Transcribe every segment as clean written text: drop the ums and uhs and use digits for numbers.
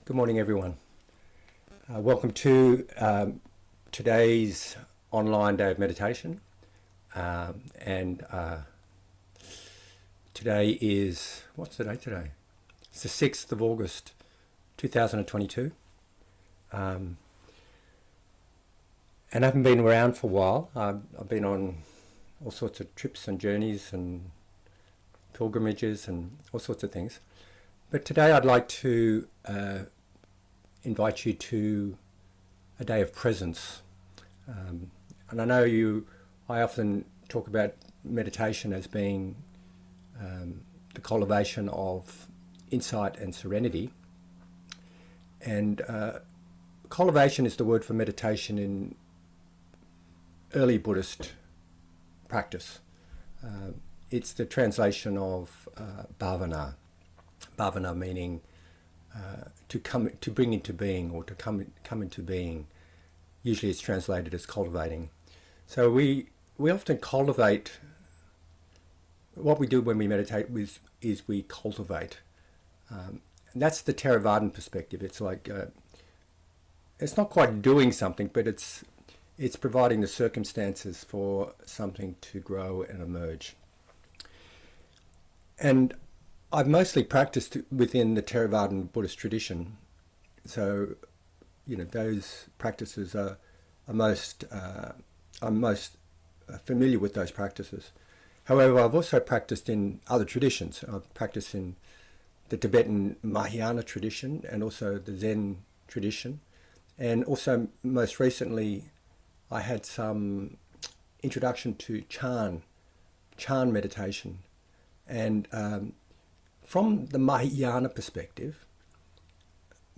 Good morning, everyone. Welcome to today's online day of meditation. Today is, what's the date today? It's the 6th of August, 2022. And I haven't been around for a while. I've been on all sorts of trips and journeys and pilgrimages and all sorts of things. But today I'd like to invite you to a day of presence. And I know I often talk about meditation as being the cultivation of insight and serenity. And cultivation is the word for meditation in early Buddhist practice. It's the translation of bhavana. Bhavana meaning to bring into being, or to come into being. Usually it's translated as cultivating. So we often cultivate. What we do when we meditate is we cultivate. And that's the Theravadan perspective. It's like it's not quite doing something, but it's providing the circumstances for something to grow and emerge. And I've mostly practiced within the Theravadan Buddhist tradition, so those practices I'm most familiar with those practices. However, I've also practiced in other traditions. I've practiced in the Tibetan Mahayana tradition and also the Zen tradition, and also most recently I had some introduction to Chan meditation. And from the Mahayana perspective,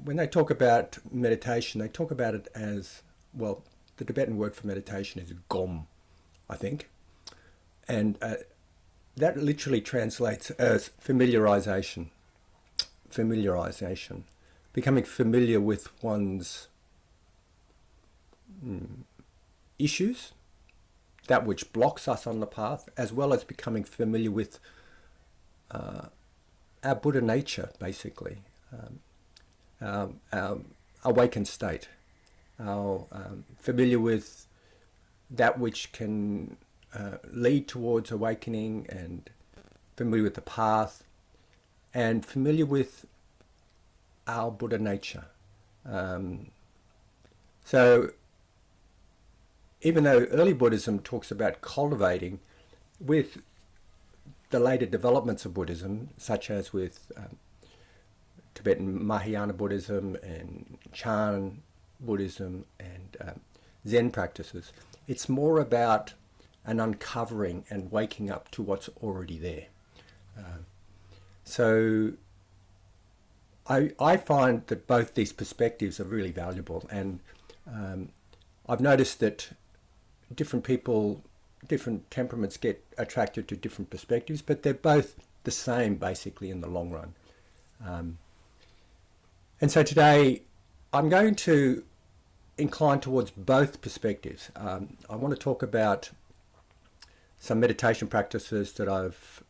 when they talk about meditation, they talk about it as, well, the Tibetan word for meditation is gom, I think. And that literally translates as familiarization, becoming familiar with one's issues, that which blocks us on the path, as well as becoming familiar with our Buddha nature, basically, our awakened state, our familiar with that which can lead towards awakening, and familiar with the path, and familiar with our Buddha nature. So even though early Buddhism talks about cultivating, with the later developments of Buddhism, such as with Tibetan Mahayana Buddhism and Chan Buddhism and Zen practices, it's more about an uncovering and waking up to what's already there. So I find that both these perspectives are really valuable, and I've noticed that different people, different temperaments get attracted to different perspectives, but they're both the same basically in the long run. And so today I'm going to incline towards both perspectives. I want to talk about some meditation practices that I've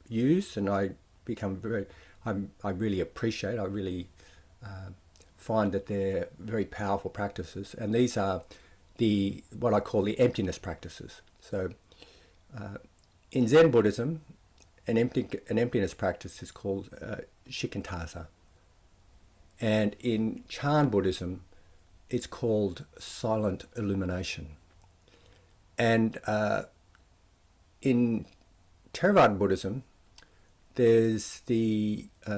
used and I really appreciate. I really find that they're very powerful practices, and these are what I call the emptiness practices. So in Zen Buddhism, an emptiness practice is called shikantaza. And in Chan Buddhism, it's called silent illumination. And in Theravada Buddhism, there's a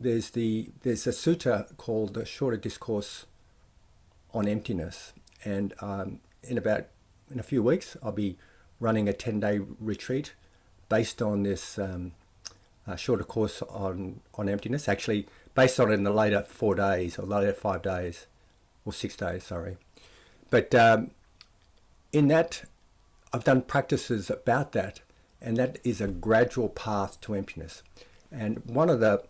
sutta called the Shorter Discourse on Emptiness, and in a few weeks I'll be running a 10-day retreat based on this shorter course on emptiness, actually based on it in the later 4 days, or later 5 days, or 6 days, sorry. But in that I've done practices about that, and that is a gradual path to emptiness. And one of the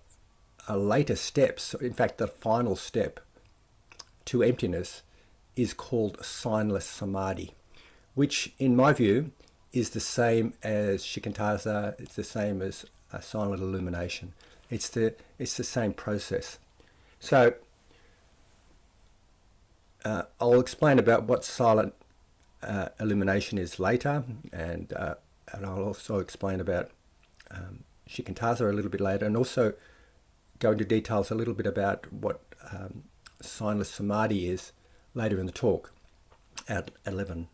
later steps, in fact the final step to emptiness, is called signless samadhi, which in my view is the same as shikantaza, it's the same as silent illumination. It's the same process. So I'll explain about what silent illumination is later, and I'll also explain about shikantaza a little bit later, and also go into details a little bit about what signless samadhi is later in the talk at 11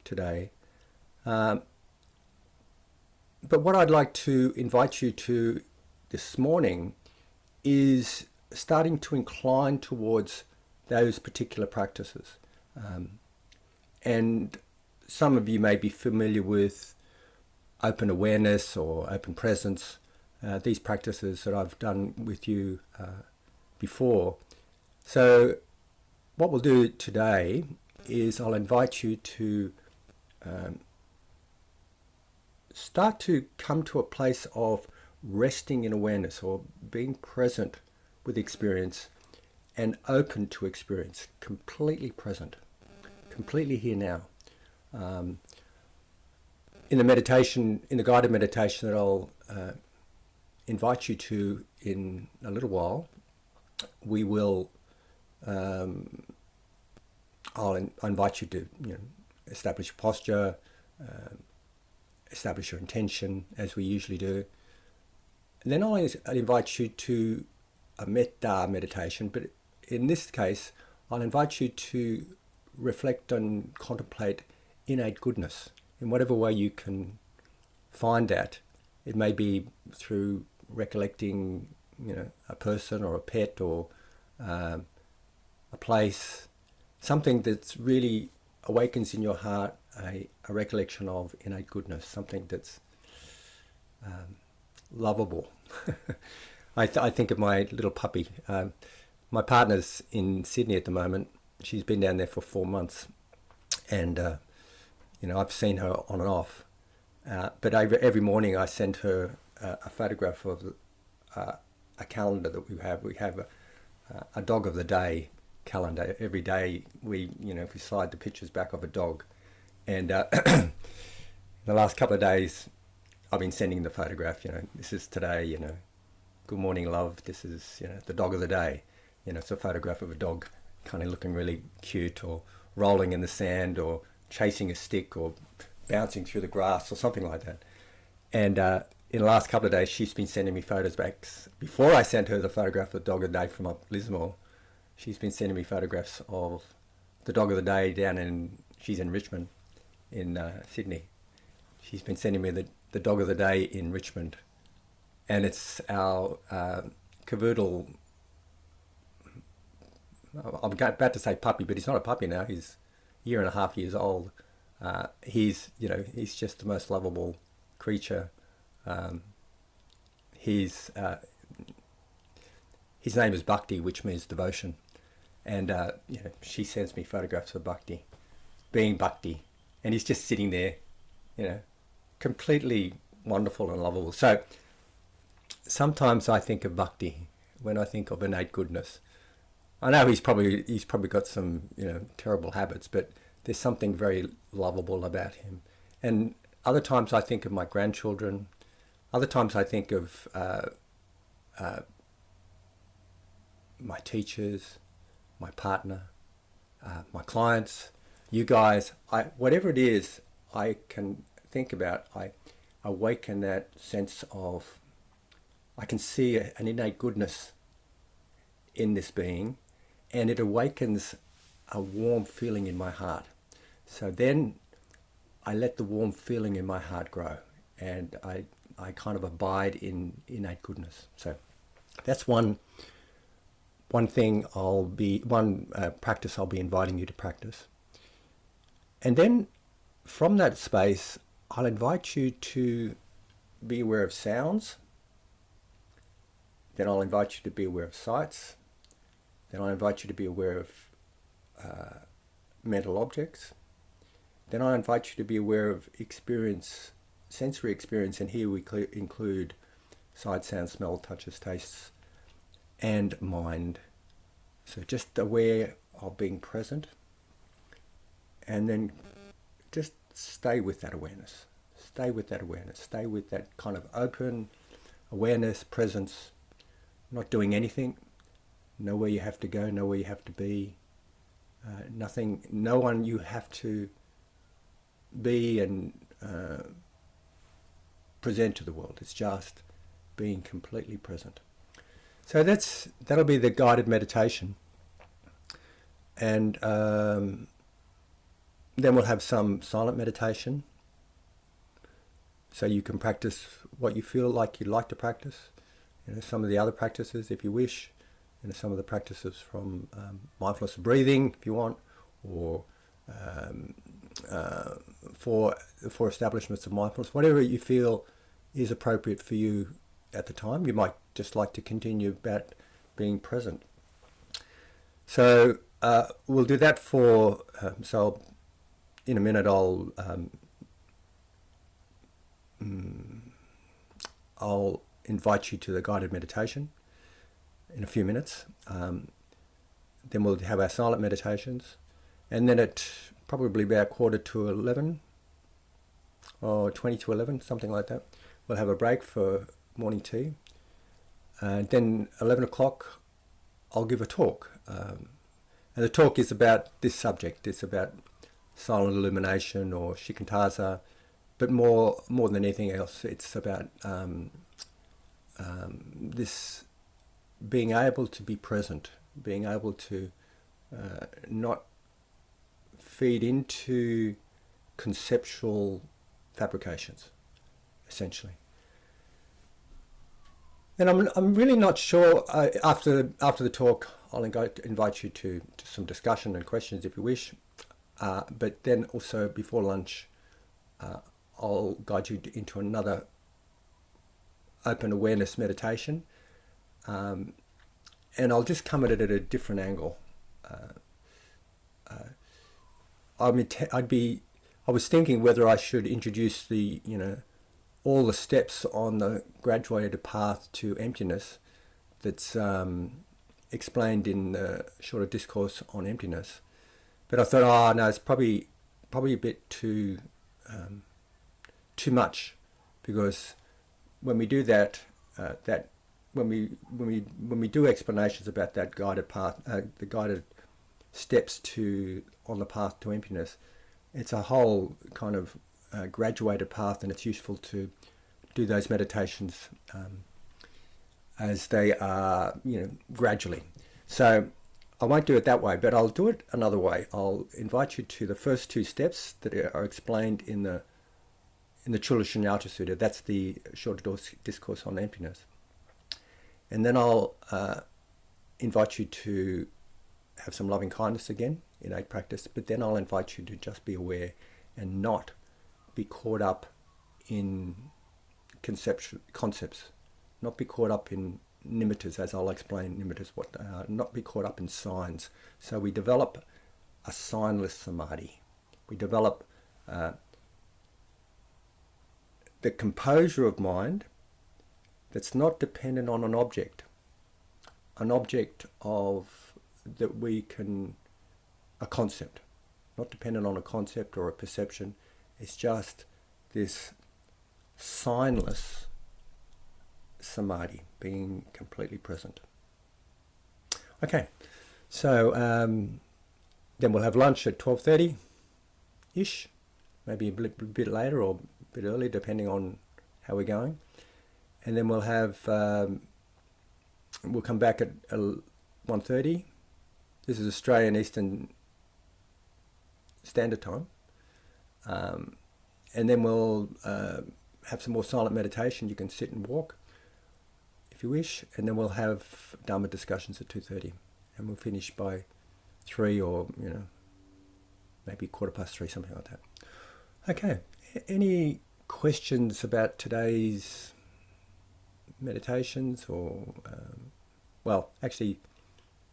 today. But what I'd like to invite you to this morning is starting to incline towards those particular practices. And some of you may be familiar with open awareness or open presence, these practices that I've done with you before. So what we'll do today is I'll invite you to start to come to a place of resting in awareness, or being present with experience and open to experience, completely present, completely here now. In the meditation, in the guided meditation that I'll invite you to in a little while, we will, I'll invite you to establish posture, establish your intention as we usually do. And then I'll invite you to a metta meditation, but in this case, I'll invite you to reflect and contemplate innate goodness in whatever way you can find that. It may be through recollecting, a person or a pet or a place, something that's really awakens in your heart a recollection of innate goodness, something that's lovable. I think of my little puppy. My partner's in Sydney at the moment. She's been down there for 4 months, and I've seen her on and off. But every morning I send her a photograph of a calendar that we have. We have a dog of the day calendar. Every day we slide the pictures back of a dog, and the last couple of days I've been sending the photograph. This is today. Good morning, love. This is the dog of the day. It's a photograph of a dog kind of looking really cute, or rolling in the sand, or chasing a stick, or bouncing through the grass, or something like that. And in the last couple of days, she's been sending me photos back. Before I sent her the photograph of the dog of the day from up Lismore, she's been sending me photographs of the dog of the day she's in Richmond, in Sydney. She's been sending me the dog of the day in Richmond. And it's our cavoodle. I'm about to say puppy, but he's not a puppy now. He's 1.5 years old. He's just the most lovable creature. His name is Bhakti, which means devotion. And she sends me photographs of Bhakti, being Bhakti, and he's just sitting there, completely wonderful and lovable. So sometimes I think of Bhakti when I think of innate goodness. I know he's probably got some terrible habits, but there's something very lovable about him. And other times I think of my grandchildren. Other times I think of my teachers, my partner, my clients, you guys. Whatever it is I can think about, I awaken that sense of, I can see an innate goodness in this being, and it awakens a warm feeling in my heart. So then I let the warm feeling in my heart grow, and I kind of abide in innate goodness. So that's one practice I'll be inviting you to practice. And then from that space, I'll invite you to be aware of sounds. Then I'll invite you to be aware of sights. Then I'll invite you to be aware of mental objects. Then I'll invite you to be aware of experience, sensory experience, and here we include sight, sound, smell, touches, tastes, and mind. So just aware of being present, and then just stay with that awareness. Stay with that awareness. Stay with that kind of open awareness, presence, not doing anything, know where you have to go, know where you have to be, nothing, no one you have to be and present to the world. It's just being completely present. So that'll be the guided meditation, and then we'll have some silent meditation, so you can practice what you feel like you'd like to practice. Some of the other practices, if you wish. Some of the practices from mindfulness of breathing, if you want, or for establishments of mindfulness, whatever you feel is appropriate for you at the time. You might just like to continue about being present. So we'll do that for, so in a minute I'll invite you to the guided meditation in a few minutes. Then we'll have our silent meditations, and then at probably about 11:15 or 20 to 11, something like that, we'll have a break for morning tea. And then 11 o'clock I'll give a talk, and the talk is about this subject. It's about silent illumination or shikantaza, but more than anything else, it's about this being able to be present, being able to not feed into conceptual fabrications, essentially. And I'm really not sure. After the talk, I'll invite you to some discussion and questions if you wish. But then also before lunch, I'll guide you into another open awareness meditation. And I'll just come at it at a different angle. I was thinking whether I should introduce all the steps on the graduated path to emptiness that's explained in the shorter discourse on emptiness. But I thought, no, it's probably a bit too much, because when we do that, when we do explanations about that guided path, the guided steps on the path to emptiness, it's a whole kind of graduated path, and it's useful to do those meditations as they are, gradually. So I won't do it that way, but I'll do it another way. I'll invite you to the first two steps that are explained in the Chula Shunyata Sutta. That's the shorter discourse on emptiness. And then I'll invite you to have some loving kindness again, innate practice, but then I'll invite you to just be aware and not be caught up in concepts, not be caught up in nimittas, as I'll explain nimittas what they are, not be caught up in signs. So we develop a signless samadhi. We develop the composure of mind that's not dependent on an object of that we can, a concept, not dependent on a concept or a perception. It's just this signless samadhi, being completely present. Okay, so then we'll have lunch at 12:30-ish, maybe a bit later or a bit early, depending on how we're going. And then we'll have, we'll come back at 1:30. This is Australian Eastern Standard Time. And then we'll have some more silent meditation. You can sit and walk if you wish. And then we'll have Dharma discussions at 2:30. And we'll finish by 3 or, maybe 3:15, something like that. Okay. Any questions about today's meditations, or well, actually,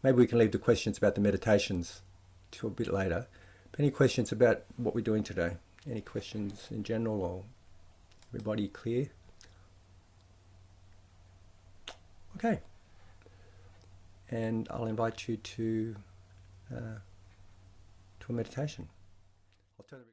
maybe we can leave the questions about the meditations to a bit later. But any questions about what we're doing today? Any questions in general, or everybody clear? Okay. And I'll invite you to a meditation. I'll turn the